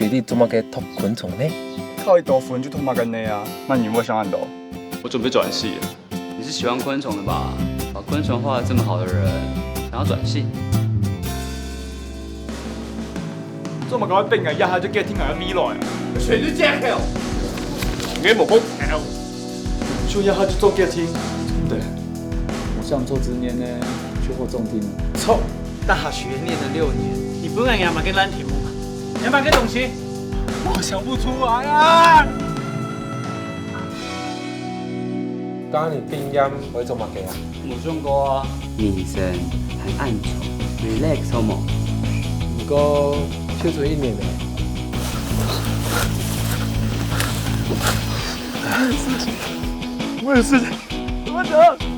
对你做乜嘅读昆虫呢？靠一朵粉就他妈干那啊！那你有没有想很多？我准备转系了。你是喜欢昆虫的吧？把昆虫画得这么好的人，想要转系？做乜搞病啊？一下就 get 聽人咪來啊！全是 Jack Hill，你冇講 L，就一下就做 get 聽，真的。我想做10年呢，去获重听。操！大学念了6年，你不能养马跟烂题目吗？养马跟东西，我想不出來啊！當你變音會做乜嘅啊？冇上過啊。女生很暗沉 ，relax 好冇？不過休咗1年咧。我有事情，怎麼走？